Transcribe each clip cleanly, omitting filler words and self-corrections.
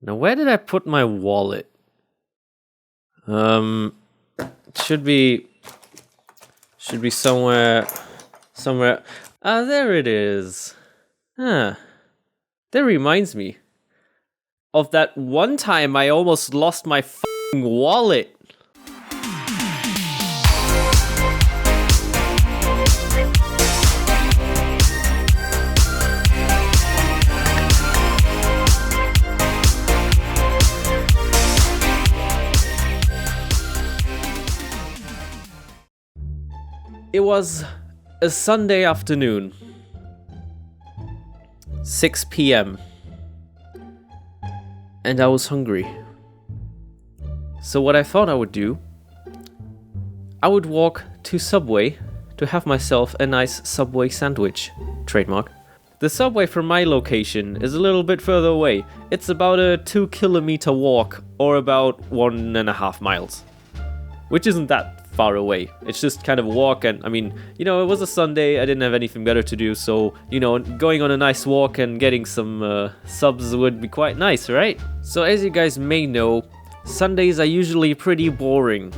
Now, where did I put my wallet? It should be somewhere. Ah, there it is. Huh. That reminds me of that one time I almost lost my f***ing wallet. It was a Sunday afternoon, 6 p.m., and I was hungry. So what I thought I would do, I would walk to Subway to have myself a nice Subway sandwich. Trademark. The Subway from my location is a little bit further away. It's about a 2-kilometer walk, or about 1.5 miles. Which isn't that far away. It's just kind of a walk, and I mean, it was a Sunday, I didn't have anything better to do, so, going on a nice walk and getting some subs would be quite nice, right? So as you guys may know, Sundays are usually pretty boring.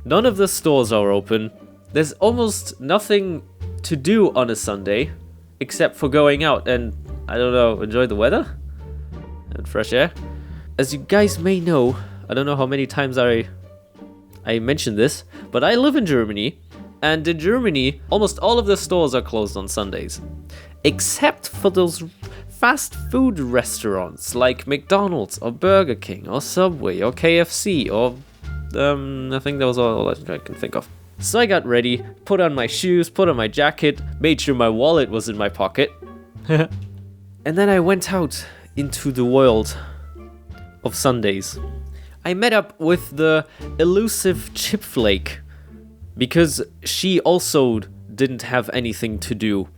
None of the stores are open. There's almost nothing to do on a Sunday, except for going out and, I don't know, enjoy the weather and fresh air. As you guys may know, I don't know how many times I mentioned this, but I live in Germany, and in Germany, almost all of the stores are closed on Sundays. Except for those fast food restaurants like McDonald's or Burger King or Subway or KFC or, I think that was all I can think of. So I got ready, put on my shoes, put on my jacket, made sure my wallet was in my pocket. And then I went out into the world of Sundays. I met up with the elusive Chipflake because she also didn't have anything to do.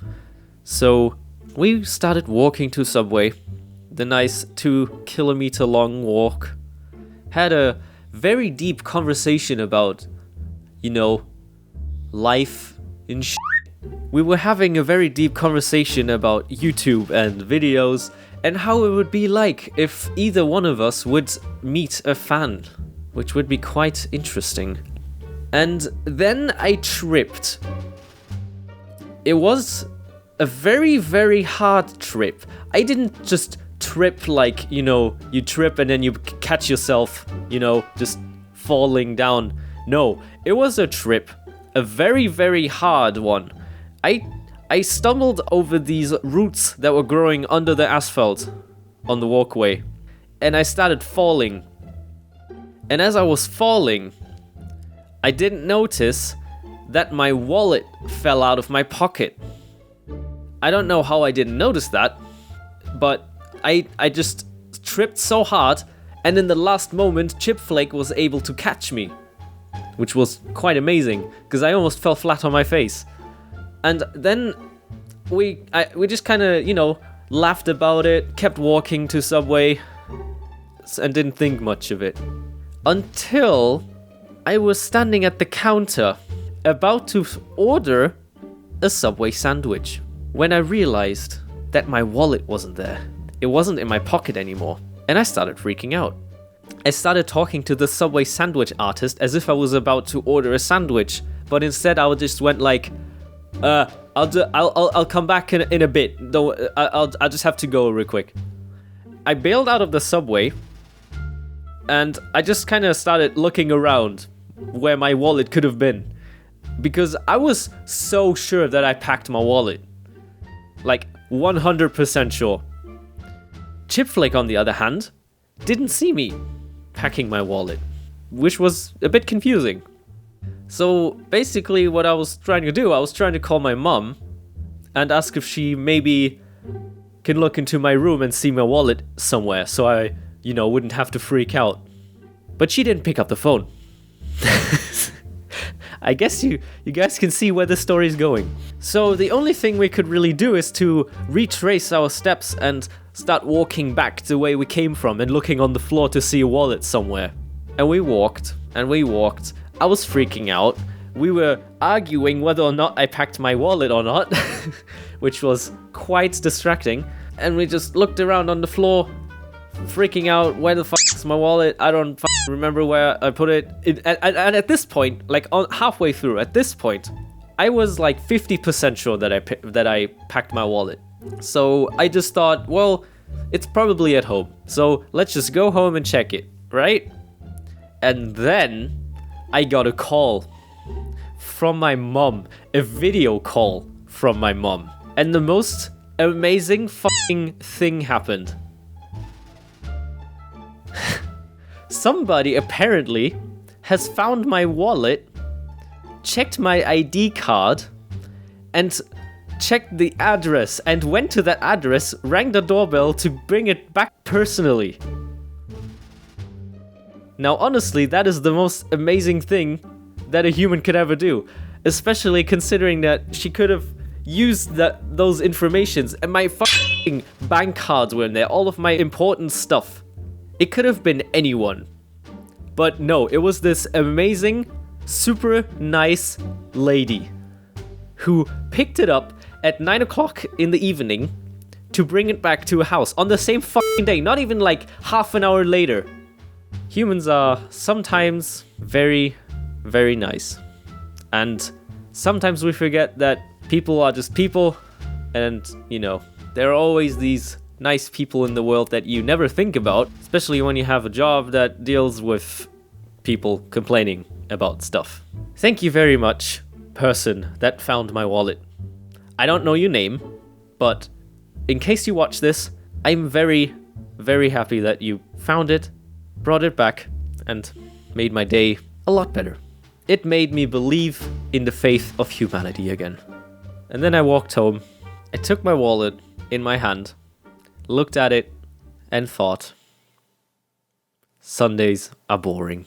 So we started walking to Subway, the nice 2-kilometer long walk. Had a very deep conversation about, life in shit. We were having a very deep conversation about YouTube and videos, and how it would be like if either one of us would meet a fan, which would be quite interesting. And then I tripped. It was a very, very hard trip. I didn't just trip like, you trip and then you catch yourself, just falling down. No, it was a trip. A very, very hard one. I stumbled over these roots that were growing under the asphalt on the walkway, and I started falling. And as I was falling, I didn't notice that my wallet fell out of my pocket. I don't know how I didn't notice that, but I just tripped so hard, and in the last moment, Chipflake was able to catch me, which was quite amazing, because I almost fell flat on my face. And then we just kind of, laughed about it, kept walking to Subway, and didn't think much of it. Until I was standing at the counter, about to order a Subway sandwich, when I realized that my wallet wasn't there. It wasn't in my pocket anymore, and I started freaking out. I started talking to the Subway sandwich artist as if I was about to order a sandwich, but instead I just went like, I'll come back in a bit. I'll just have to go real quick. I bailed out of the Subway, and I just kind of started looking around where my wallet could have been, because I was so sure that I packed my wallet, like 100% sure. Chipflake, on the other hand, didn't see me packing my wallet, which was a bit confusing. So basically what I was trying to do, I was trying to call my mom and ask if she maybe can look into my room and see my wallet somewhere, so I, wouldn't have to freak out. But she didn't pick up the phone. I guess you guys can see where the story's going. So the only thing we could really do is to retrace our steps and start walking back the way we came from and looking on the floor to see a wallet somewhere. And we walked, and we walked. I was freaking out. We were arguing whether or not I packed my wallet or not, which was quite distracting. And we just looked around on the floor freaking out. Where the fuck is my wallet? I don't remember where I put it. And at this point, like halfway through, at this point, I was like 50% sure that I packed my wallet. So I just thought, well, it's probably at home. So let's just go home and check it, right? And then I got a call from my mom, a video call from my mom. And the most amazing fucking thing happened. Somebody apparently has found my wallet, checked my ID card, and checked the address, and went to that address, rang the doorbell to bring it back personally. Now, honestly, that is the most amazing thing that a human could ever do, especially considering that she could have used those informations, and my fucking bank cards were in there, all of my important stuff. It could have been anyone. But no, it was this amazing, super nice lady who picked it up at 9 o'clock in the evening to bring it back to a house on the same fucking day, not even like half an hour later. Humans are sometimes very, very nice. And sometimes we forget that people are just people, and, you know, there are always these nice people in the world that you never think about, especially when you have a job that deals with people complaining about stuff. Thank you very much, person that found my wallet. I don't know your name, but in case you watch this, I'm very, very happy that you found it, brought it back, and made my day a lot better. It made me believe in the faith of humanity again. And then I walked home. I took my wallet in my hand, looked at it, and thought, Sundays are boring.